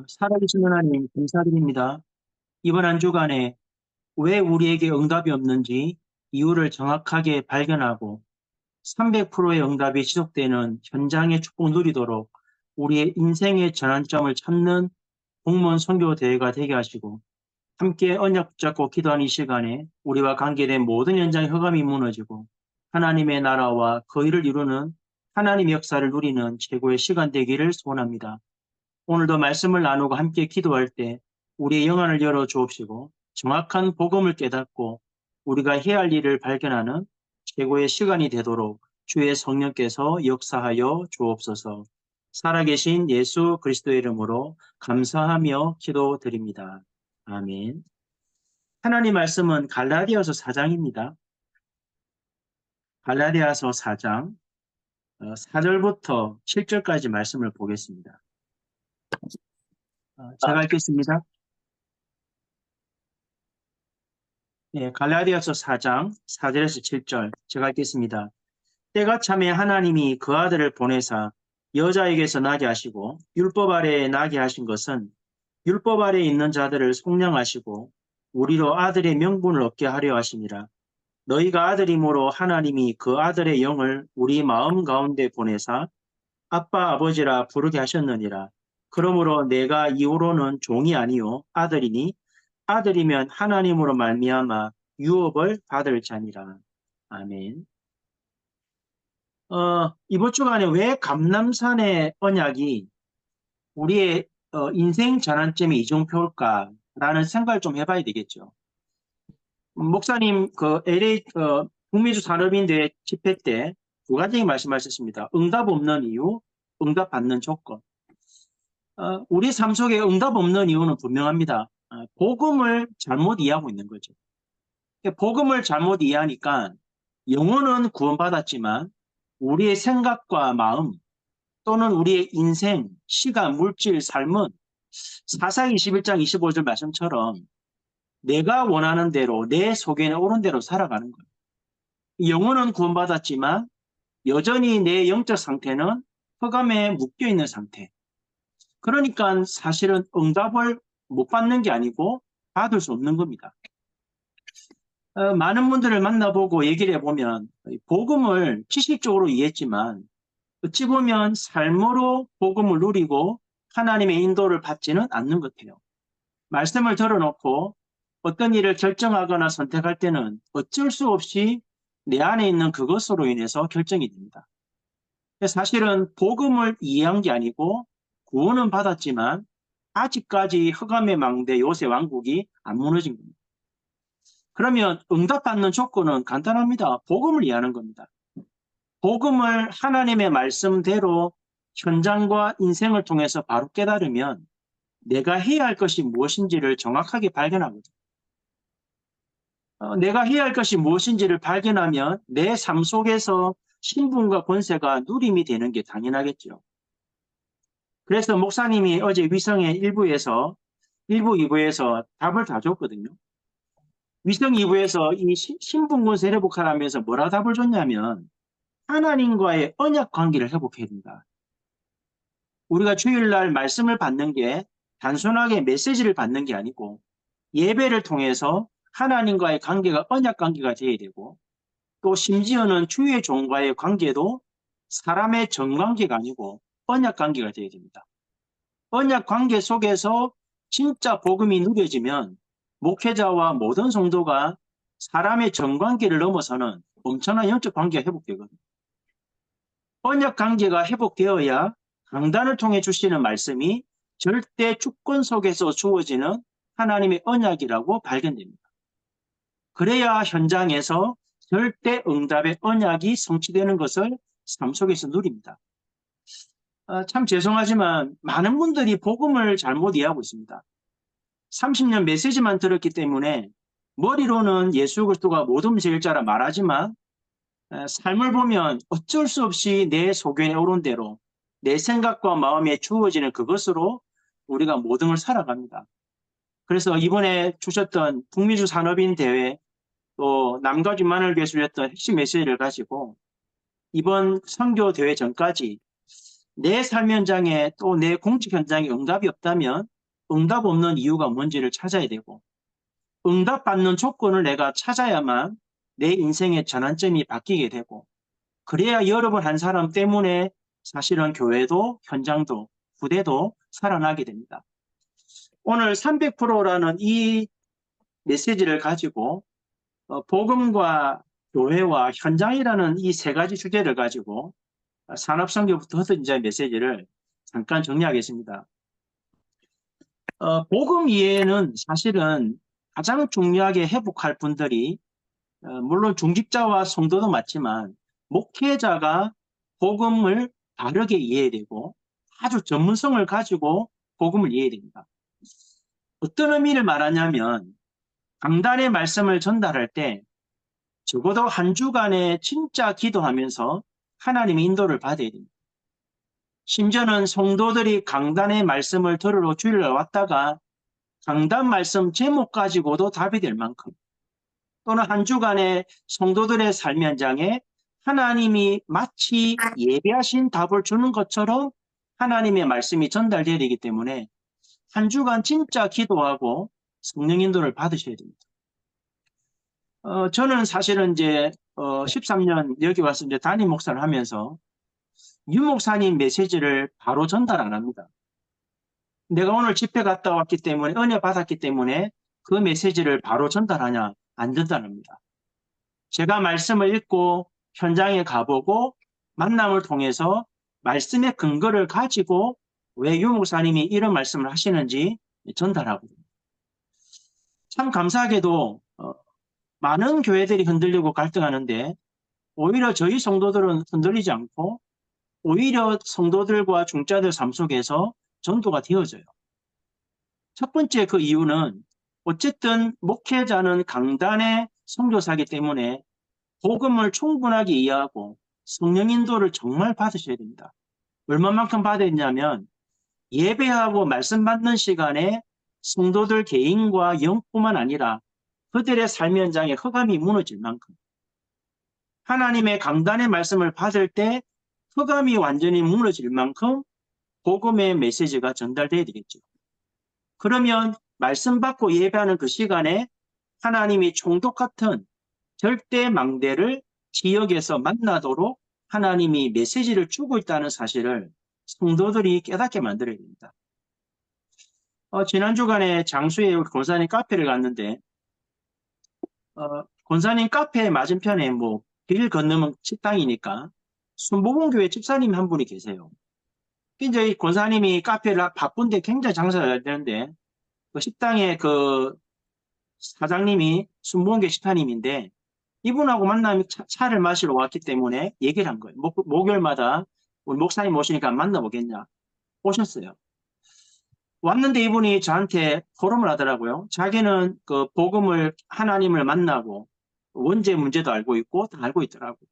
살아계신 하나님 감사드립니다. 이번 한 주간에 왜 우리에게 응답이 없는지 이유를 정확하게 발견하고 300%의 응답이 지속되는 현장의 축복 누리도록 우리의 인생의 전환점을 찾는 공무원 선교 대회가 되게 하시고 함께 언약 붙잡고 기도하는 이 시간에 우리와 관계된 모든 현장의 흑암이 무너지고 하나님의 나라와 그 일을 이루는 하나님의 역사를 누리는 최고의 시간 되기를 소원합니다. 오늘도 말씀을 나누고 함께 기도할 때 우리의 영안을 열어 주옵시고 정확한 복음을 깨닫고 우리가 해야 할 일을 발견하는 최고의 시간이 되도록 주의 성령께서 역사하여 주옵소서. 살아계신 예수 그리스도의 이름으로 감사하며 기도드립니다. 아멘. 하나님 말씀은 갈라디아서 4장입니다. 갈라디아서 4장 4절부터 7절까지 말씀을 보겠습니다. 제가 읽겠습니다. 갈라디아서 4장 4절에서 7절 제가 읽겠습니다. 때가 참에 하나님이 그 아들을 보내사 여자에게서 나게 하시고 율법 아래에 나게 하신 것은 율법 아래에 있는 자들을 속량하시고 우리로 아들의 명분을 얻게 하려 하심이라. 너희가 아들이므로 하나님이 그 아들의 영을 우리 마음 가운데 보내사 아빠 아버지라 부르게 하셨느니라. 그러므로 내가 이후로는 종이 아니요 아들이니 아들이면 하나님으로 말미암아 유업을 받을 자니라. 아멘. 이번 주간에 왜 감람산의 언약이 우리의 인생 전환점의 이정표일까라는 생각을 좀 해봐야 되겠죠. 목사님 그 LA 북미주 산업인대 집회 때 두 가지 말씀하셨습니다. 응답 없는 이유, 응답 받는 조건. 우리 삶 속에 응답 없는 이유는 분명합니다. 복음을 잘못 이해하고 있는 거죠. 복음을 잘못 이해하니까 영혼은 구원받았지만 우리의 생각과 마음 또는 우리의 인생, 시간, 물질, 삶은 사사기 21장 25절 말씀처럼 내가 원하는 대로 내 속에 오른 대로 살아가는 거예요. 영혼은 구원받았지만 여전히 내 영적 상태는 흑암에 묶여있는 상태. 그러니까 사실은 응답을 못 받는 게 아니고 받을 수 없는 겁니다. 많은 분들을 만나보고 얘기를 해보면 복음을 지식적으로 이해했지만 어찌 보면 삶으로 복음을 누리고 하나님의 인도를 받지는 않는 것 같아요. 말씀을 들어놓고 어떤 일을 결정하거나 선택할 때는 어쩔 수 없이 내 안에 있는 그것으로 인해서 결정이 됩니다. 사실은 복음을 이해한 게 아니고 구원은 받았지만 아직까지 흑암의 망대 요새 왕국이 안 무너진 겁니다. 그러면 응답받는 조건은 간단합니다. 복음을 이해하는 겁니다. 복음을 하나님의 말씀대로 현장과 인생을 통해서 바로 깨달으면 내가 해야 할 것이 무엇인지를 정확하게 발견하거든요. 내가 해야 할 것이 무엇인지를 발견하면 내 삶 속에서 신분과 권세가 누림이 되는 게 당연하겠죠. 그래서 목사님이 어제 위성의 1부에서 1부, 2부에서 답을 다 줬거든요. 위성 2부에서 이 신분 권세 회복하라면서 뭐라 답을 줬냐면 하나님과의 언약 관계를 회복해야 된다. 우리가 주일날 말씀을 받는 게 단순하게 메시지를 받는 게 아니고 예배를 통해서 하나님과의 관계가 언약 관계가 되어야 되고 또 심지어는 주의 종과의 관계도 사람의 정관계가 아니고 언약 관계가 되어야 됩니다. 언약 관계 속에서 진짜 복음이 누려지면 목회자와 모든 성도가 사람의 정관계를 넘어서는 엄청난 영적 관계가 회복되거든요. 언약 관계가 회복되어야 강단을 통해 주시는 말씀이 절대 주권 속에서 주어지는 하나님의 언약이라고 발견됩니다. 그래야 현장에서 절대 응답의 언약이 성취되는 것을 삶 속에서 누립니다. 참 죄송하지만 많은 분들이 복음을 잘못 이해하고 있습니다. 30년 메시지만 들었기 때문에 머리로는 예수 그리스도가 모든 제일자라 말하지만 삶을 보면 어쩔 수 없이 내 소견에 오른 대로 내 생각과 마음에 주어지는 그것으로 우리가 모든 걸 살아갑니다. 그래서 이번에 주셨던 북미주 산업인 대회 또 남가주 만을 위해서 했던 핵심 메시지를 가지고 이번 선교 대회 전까지 내 삶 현장에 또 내 공직 현장에 응답이 없다면 응답 없는 이유가 뭔지를 찾아야 되고, 응답받는 조건을 내가 찾아야만 내 인생의 전환점이 바뀌게 되고, 그래야 여러분 한 사람 때문에 사실은 교회도 현장도 부대도 살아나게 됩니다. 오늘 300%라는 이 메시지를 가지고 복음과 교회와 현장이라는 이 세 가지 주제를 가지고 산업선교부터 흩어진 메시지를 잠깐 정리하겠습니다. 복음 이해는 사실은 가장 중요하게 회복할 분들이 물론 중직자와 성도도 맞지만 목회자가 복음을 바르게 이해되고 아주 전문성을 가지고 복음을 이해됩니다. 어떤 의미를 말하냐면 강단의 말씀을 전달할 때 적어도 한 주간에 진짜 기도하면서 하나님의 인도를 받아야 됩니다. 심지어는 성도들이 강단의 말씀을 들으러 주일날 왔다가 강단 말씀 제목 가지고도 답이 될 만큼, 또는 한 주간의 성도들의 삶 현장에 하나님이 마치 예배하신 답을 주는 것처럼 하나님의 말씀이 전달되어야 되기 때문에 한 주간 진짜 기도하고 성령 인도를 받으셔야 됩니다. 저는 사실은 이제 13년 여기 와서 이제 담임 목사를 하면서 유 목사님 메시지를 바로 전달 안 합니다. 내가 오늘 집회 갔다 왔기 때문에, 은혜 받았기 때문에 그 메시지를 바로 전달하냐? 안 전달합니다. 제가 말씀을 읽고 현장에 가보고 만남을 통해서 말씀의 근거를 가지고 왜 유 목사님이 이런 말씀을 하시는지 전달하거든요. 참 감사하게도 많은 교회들이 흔들리고 갈등하는데 오히려 저희 성도들은 흔들리지 않고 오히려 성도들과 중자들 삶 속에서 전도가 되어져요. 첫 번째 그 이유는 어쨌든 목회자는 강단의 선교사이기 때문에 복음을 충분하게 이해하고 성령 인도를 정말 받으셔야 됩니다. 얼마만큼 받아야 되냐면 예배하고 말씀 받는 시간에 성도들 개인과 영뿐만 아니라 그들의 삶 현장에 흑암이 무너질 만큼, 하나님의 강단의 말씀을 받을 때 흑암이 완전히 무너질 만큼 복음의 메시지가 전달돼야 되겠죠. 그러면 말씀 받고 예배하는 그 시간에 하나님이 총독 같은 절대 망대를 지역에서 만나도록 하나님이 메시지를 주고 있다는 사실을 성도들이 깨닫게 만들어야 됩니다. 지난 주간에 장수에 우리 권사님 카페를 갔는데 권사님 카페 맞은편에 길 건너면 식당이니까 순복음교회 집사님 한 분이 계세요. 이제 권사님이 카페를 바쁜데 굉장히 장사를 해야 되는데 그 식당의 그 사장님이 순복음교회 집사님인데 이분하고 만나면 차를 마시러 왔기 때문에 얘기를 한 거예요. 목요일마다 우리 목사님 오시니까 만나보겠냐. 오셨어요. 왔는데 이분이 저한테 포럼을 하더라고요. 자기는 그 복음을 하나님을 만나고 원죄 문제도 알고 있고 다 알고 있더라고요.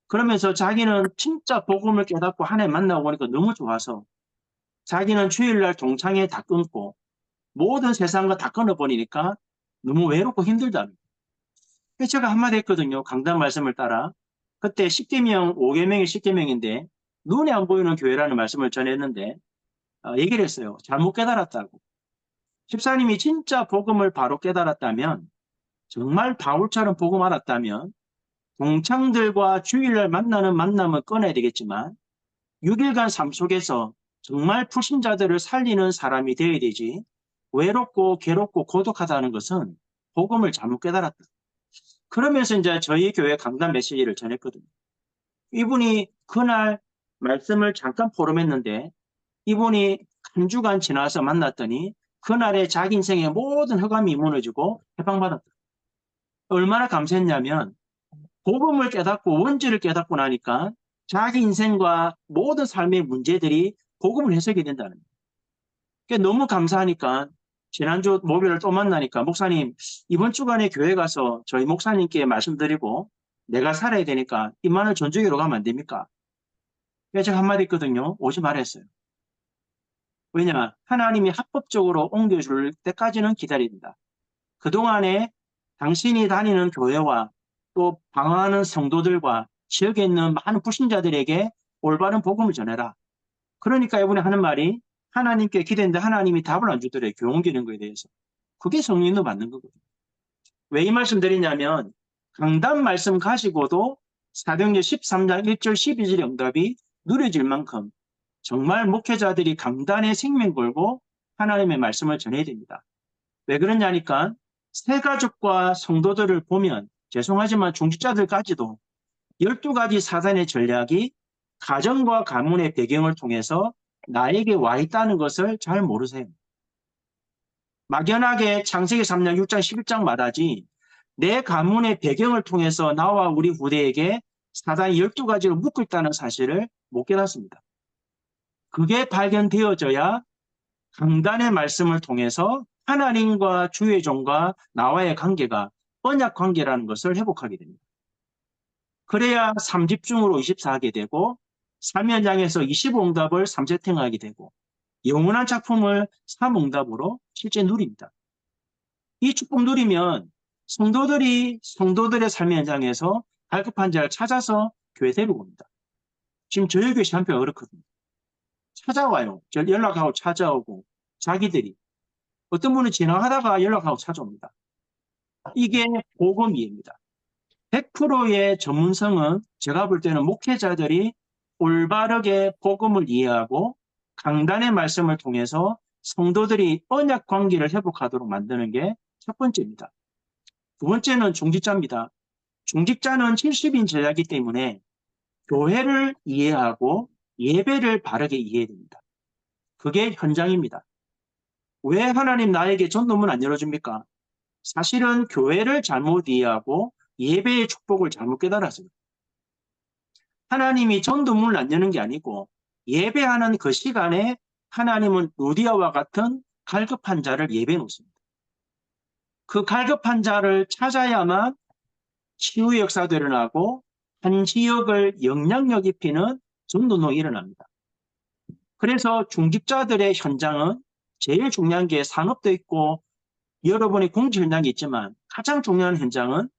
그러면서 자기는 진짜 복음을 깨닫고 하나님 만나고 보니까 너무 좋아서 자기는 주일날 동창회 다 끊고 모든 세상과 다 끊어버리니까 너무 외롭고 힘들다. 그래서 제가 한마디 했거든요. 강단 말씀을 따라. 그때 10계명, 5계명이 10계명인데 눈에 안 보이는 교회라는 말씀을 전했는데 얘기를 했어요. 잘못 깨달았다고. 집사님이 진짜 복음을 바로 깨달았다면, 정말 바울처럼 복음 알았다면 동창들과 주일날 만나는 만남은 끊어야 되겠지만 6일간 삶 속에서 정말 불신자들을 살리는 사람이 되어야 되지, 외롭고 괴롭고 고독하다는 것은 복음을 잘못 깨달았다. 그러면서 이제 저희 교회 강단 메시지를 전했거든요. 이분이 그날 말씀을 잠깐 포럼했는데 이분이 한 주간 지나서 만났더니 그날에 자기 인생의 모든 흑암이 무너지고 해방받았다. 얼마나 감사했냐면 복음을 깨닫고 원죄를 깨닫고 나니까 자기 인생과 모든 삶의 문제들이 복음을 해석이 된다는 거예요. 그러니까 너무 감사하니까 지난주 목요일 또 만나니까 목사님 이번 주간에 교회 가서 저희 목사님께 말씀드리고 내가 살아야 되니까 임마누엘 전주교로 가면 안 됩니까? 그래서 제가 한마디 했거든요. 오지 말았어요. 왜냐? 하나님이 합법적으로 옮겨줄 때까지는 기다려야 된다. 그동안에 당신이 다니는 교회와 또 방황하는 성도들과 지역에 있는 많은 불신자들에게 올바른 복음을 전해라. 그러니까 이번에 하는 말이 하나님께 기도했는데 하나님이 답을 안 주더래. 교회 옮기는 거에 대해서. 그게 성령도 받는 거거든요. 왜 이 말씀 드리냐면 강단 말씀 가지고도 사도행전 13장 1절 12절 응답이 누려질 만큼 정말 목회자들이 강단에 생명 걸고 하나님의 말씀을 전해야 됩니다. 왜 그러냐니까 새가족과 성도들을 보면 죄송하지만 중직자들까지도 12가지 사단의 전략이 가정과 가문의 배경을 통해서 나에게 와 있다는 것을 잘 모르세요. 막연하게 창세기 3장 6장 11장 말하지 내 가문의 배경을 통해서 나와 우리 후대에게 사단이 12가지로 묶고 있다는 사실을 못 깨닫습니다. 그게 발견되어져야 강단의 말씀을 통해서 하나님과 주의 종과 나와의 관계가 언약 관계라는 것을 회복하게 됩니다. 그래야 3집중으로 24하게 되고 삶의 현장에서 25응답을 3세팅하게 되고 영원한 작품을 3응답으로 실제 누립니다. 이 축복 누리면 성도들이 성도들의 삶의 현장에서 갈급한 자를 찾아서 교회 데리고 옵니다. 지금 저희 교회 한편 그렇거든요. 찾아와요. 저 연락하고 찾아오고 자기들이 어떤 분은 지나가다가 연락하고 찾아옵니다. 이게 복음이입니다. 100%의 전문성은 제가 볼 때는 목회자들이 올바르게 복음을 이해하고 강단의 말씀을 통해서 성도들이 언약 관계를 회복하도록 만드는 게 첫 번째입니다. 두 번째는 중직자입니다. 중직자는 70인 제자이기 때문에 교회를 이해하고 예배를 바르게 이해해야 됩니다. 그게 현장입니다. 왜 하나님 나에게 전도문 안 열어줍니까? 사실은 교회를 잘못 이해하고 예배의 축복을 잘못 깨달았어요. 하나님이 전도문을 안 여는 게 아니고 예배하는 그 시간에 하나님은 루디아와 같은 갈급한 자를 예배해 놓습니다. 그 갈급한 자를 찾아야만 치유의 역사도 일어나고 한 지역을 영향력 입히는 전도운동이 일어납니다. 그래서 중직자들의 현장은 제일 중요한 게 산업도 있고 여러분의 공직 현장이 있지만 가장 중요한 현장은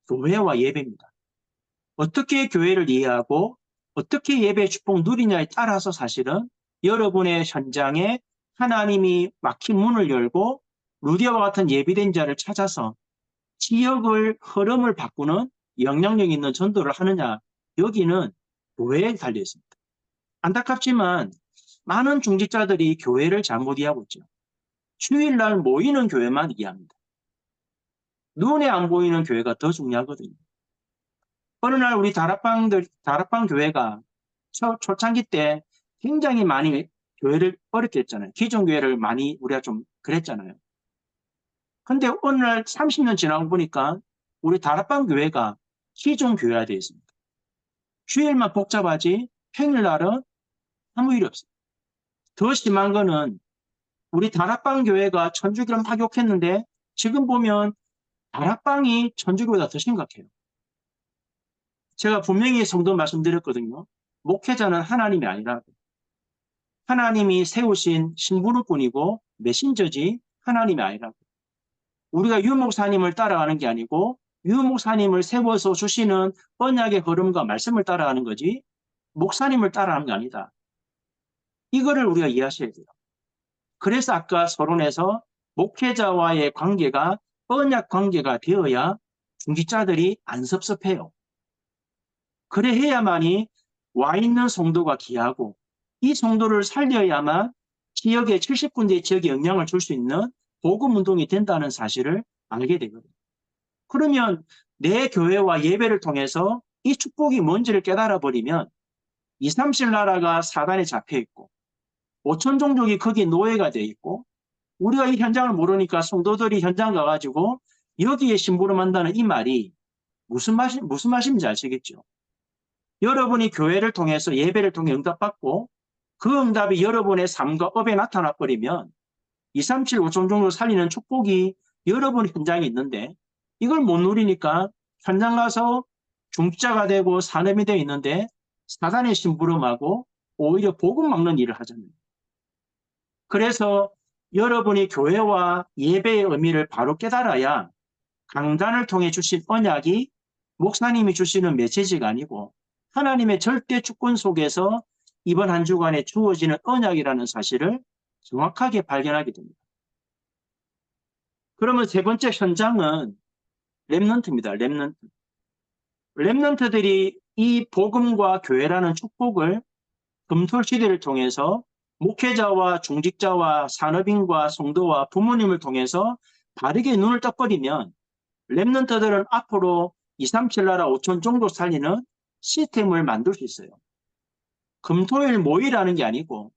교회와 예배입니다. 어떻게 교회를 이해하고 어떻게 예배의 축복 누리냐에 따라서 사실은 여러분의 현장에 하나님이 막힌 문을 열고 루디아와 같은 예비된 자를 찾아서 지역을 흐름을 바꾸는 영향력 있는 전도를 하느냐, 여기는 교회에 달려 있습니다. 안타깝지만 많은 중직자들이 교회를 잘못 이해하고 있죠. 주일날 모이는 교회만 이해합니다. 눈에 안 보이는 교회가 더 중요하거든요. 어느 날 우리 다락방 교회가 초창기 때 굉장히 많이 교회를 어렵게 했잖아요. 기존 교회를 많이 우리가 좀 그랬잖아요. 근데 어느 날 30년 지나고 보니까 우리 다락방 교회가 기존 교회화 되어 있습니다. 주일만 복잡하지 평일날은 아무 일이 없어요. 더 심한 거는 우리 다락방 교회가 천주교를 막 욕했는데 지금 보면 다락방이 천주교보다 더 심각해요. 제가 분명히 성도 말씀드렸거든요. 목회자는 하나님이 아니라고. 하나님이 세우신 신부름꾼이고 메신저지 하나님이 아니라고. 우리가 유 목사님을 따라가는 게 아니고 유 목사님을 세워서 주시는 언약의 흐름과 말씀을 따라가는 거지 목사님을 따라가는 게 아니다. 이거를 우리가 이해하셔야 돼요. 그래서 아까 서론에서 목회자와의 관계가 언약 관계가 되어야 중직자들이 안 섭섭해요. 그래 해야만이 와 있는 성도가 귀하고 이 성도를 살려야만 지역의 70군데 지역에 영향을 줄 수 있는 복음운동이 된다는 사실을 알게 되거든요. 그러면 내 교회와 예배를 통해서 이 축복이 뭔지를 깨달아 버리면 237 나라가 사단에 잡혀 있고 5천 종족이 거기에 노예가 돼 있고 우리가 이 현장을 모르니까 성도들이 현장 가가지고 여기에 심부름한다는 이 말이 무슨 말인지 아시겠죠? 여러분이 교회를 통해서 예배를 통해 응답받고 그 응답이 여러분의 삶과 업에 나타나 버리면 237 5천 종족을 살리는 축복이 여러분 현장에 있는데 이걸 못 누리니까 현장 가서 중직자가 되고 산업이 되어 있는데 사단의 심부름하고 오히려 복음 막는 일을 하잖아요. 그래서 여러분이 교회와 예배의 의미를 바로 깨달아야 강단을 통해 주신 언약이 목사님이 주시는 메시지가 아니고 하나님의 절대 주권 속에서 이번 한 주간에 주어지는 언약이라는 사실을 정확하게 발견하게 됩니다. 그러면 세 번째 현장은 렘넌트입니다. 렘넌트. 렘넌트들이 이 복음과 교회라는 축복을 금토 시대를 통해서 목회자와 중직자와 산업인과 성도와 부모님을 통해서 바르게 눈을 떠버리면 렘넌트들은 앞으로 237 나라 5천 정도 살리는 시스템을 만들 수 있어요. 금토일 모이라는 게 아니고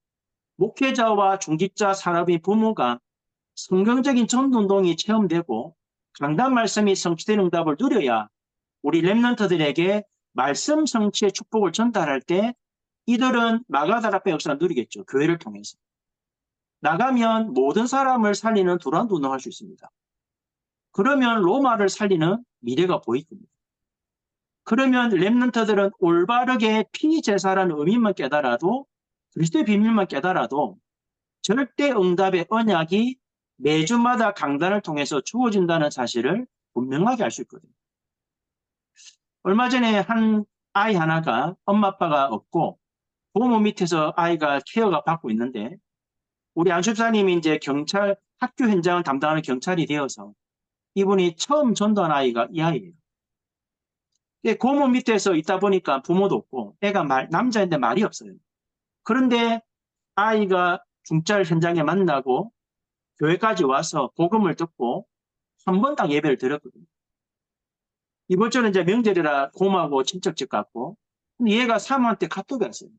목회자와 중직자 산업인 부모가 성경적인 전도운동이 체험되고 강단 말씀이 성취되는 응답을 누려야 우리 렘넌트들에게 말씀 성취의 축복을 전달할 때 이들은 마가다락배 역사를 누리겠죠. 교회를 통해서. 나가면 모든 사람을 살리는 두란도 운동할 수 있습니다. 그러면 로마를 살리는 미래가 보일 겁니다. 그러면 렘넌트들은 올바르게 피제사라는 의미만 깨달아도 그리스도의 비밀만 깨달아도 절대 응답의 언약이 매주마다 강단을 통해서 주어진다는 사실을 분명하게 알 수 있거든요. 얼마 전에 한 아이 하나가 엄마 아빠가 없고 부모 밑에서 아이가 케어가 받고 있는데 우리 안수사님이 이제 경찰 학교 현장을 담당하는 경찰이 되어서 이분이 처음 전도한 아이가 이 아이예요. 고모 밑에서 있다 보니까 부모도 없고 애가 남자인데 말이 없어요. 그런데 아이가 중찰 현장에 만나고 교회까지 와서 복음을 듣고 한 번당 예배를 드렸거든요. 이번 주는 이제 명절이라 고모하고 친척집 갔고 얘가 사모한테 카톡이 왔어요.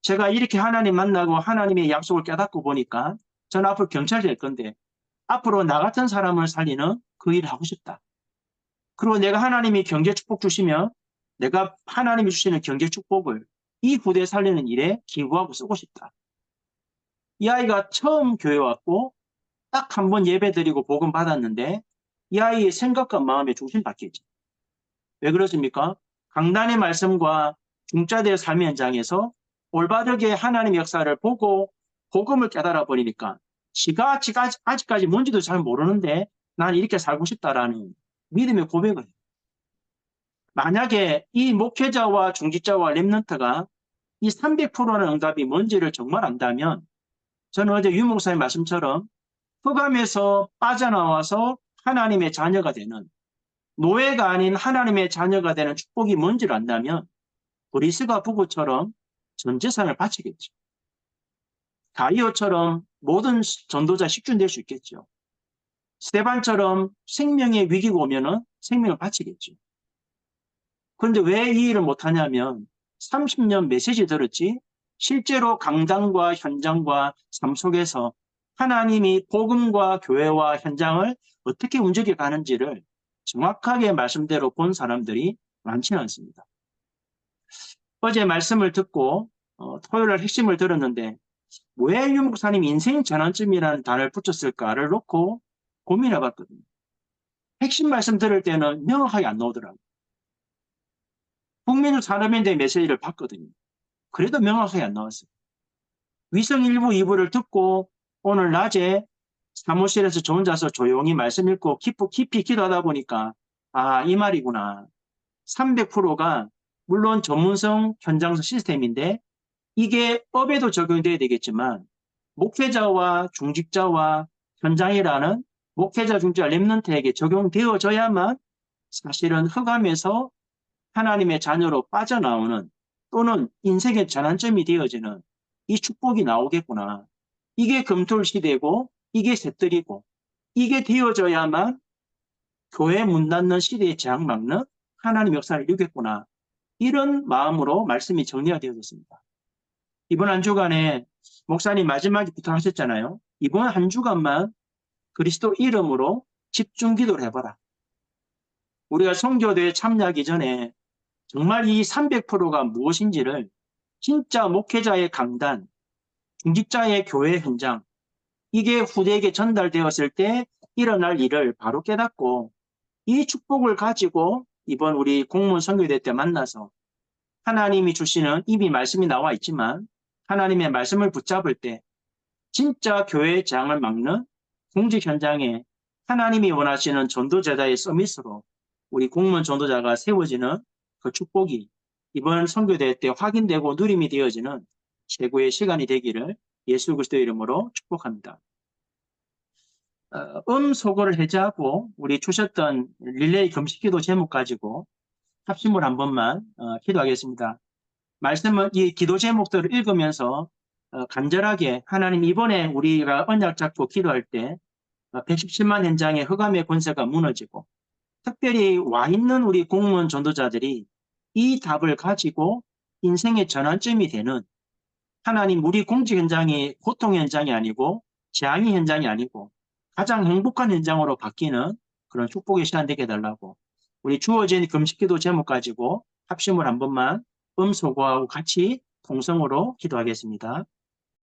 제가 이렇게 하나님 만나고 하나님의 약속을 깨닫고 보니까 저는 앞으로 경찰이 될 건데 앞으로 나 같은 사람을 살리는 그 일을 하고 싶다. 그리고 내가 하나님이 경제 축복 주시면 내가 하나님이 주시는 경제 축복을 이 후대 살리는 일에 기부하고 쓰고 싶다. 이 아이가 처음 교회 왔고 딱 한 번 예배 드리고 복음 받았는데 이 아이의 생각과 마음에 중심 바뀌었죠. 왜 그렇습니까? 강단의 말씀과 중자들의 삶의 현장에서 올바르게 하나님의 역사를 보고 복음을 깨달아 버리니까 지가 아직까지 뭔지도 잘 모르는데 난 이렇게 살고 싶다라는 믿음의 고백을 해요. 만약에 이 목회자와 중직자와 렘넌트가 이 300%는 응답이 뭔지를 정말 안다면 저는 어제 유 목사님 말씀처럼 흑암에서 빠져나와서 하나님의 자녀가 되는 노예가 아닌 하나님의 자녀가 되는 축복이 뭔지를 안다면 브리스가 부부처럼 전 재산을 바치겠죠. 다이오처럼 모든 전도자 식준될 수 있겠죠. 스테반처럼 생명의 위기가 오면은 생명을 바치겠죠. 그런데 왜 이 일을 못하냐면 30년 메시지 들었지 실제로 강단과 현장과 삶 속에서 하나님이 복음과 교회와 현장을 어떻게 움직여 가는지를 정확하게 말씀대로 본 사람들이 많지는 않습니다. 어제 말씀을 듣고 토요일날 핵심을 들었는데 왜 유 목사님 인생 전환점이라는 단어를 붙였을까를 놓고 고민해 봤거든요. 핵심 말씀 들을 때는 명확하게 안 나오더라고요. 국민적 산업인대 메시지를 봤거든요. 그래도 명확하게 안 나왔어요. 위성 1부, 2부를 듣고 오늘 낮에 사무실에서 저 혼자서 조용히 말씀 읽고 깊이 기도하다 보니까 아, 이 말이구나. 300%가 물론 전문성 현장성 시스템인데 이게 법에도 적용돼야 되겠지만 목회자와 중직자와 현장이라는 목회자, 중직자, 렘넌트에게 적용되어져야만 사실은 흑암에서 하나님의 자녀로 빠져나오는 또는 인생의 전환점이 되어지는 이 축복이 나오겠구나. 이게 금토일 시대고 이게 새들이고 이게 되어져야만 교회 문 닫는 시대에 장막는 하나님 역사를 이루겠구나. 이런 마음으로 말씀이 정리가 되어졌습니다. 이번 한 주간에 목사님 마지막에 부탁하셨잖아요. 이번 한 주간만 그리스도 이름으로 집중 기도를 해봐라. 우리가 선교대에 참여하기 전에 정말 이 300%가 무엇인지를 진짜 목회자의 강단, 중직자의 교회 현장, 이게 후대에게 전달되었을 때 일어날 일을 바로 깨닫고 이 축복을 가지고 이번 우리 공무원 선교대 때 만나서 하나님이 주시는 이미 말씀이 나와 있지만 하나님의 말씀을 붙잡을 때 진짜 교회의 재앙을 막는 공직 현장에 하나님이 원하시는 전도제자의 서밋으로 우리 공무원 전도자가 세워지는 그 축복이 이번 선교대회 때 확인되고 누림이 되어지는 최고의 시간이 되기를 예수 그리스도의 이름으로 축복합니다. 소거를 해제하고 우리 주셨던 릴레이 금식기도 제목 가지고 합심을 한 번만 기도하겠습니다. 말씀은 이 기도 제목들을 읽으면서 간절하게 하나님 이번에 우리가 언약 잡고 기도할 때 117만 현장의 흑암의 권세가 무너지고 특별히 와 있는 우리 공무원 전도자들이 이 답을 가지고 인생의 전환점이 되는 하나님 우리 공직 현장이 고통 현장이 아니고 재앙의 현장이 아니고 가장 행복한 현장으로 바뀌는 그런 축복의 시간 되게 해달라고 우리 주어진 금식기도 제목 가지고 합심을 한 번만 소거하고 같이 통성으로 기도하겠습니다.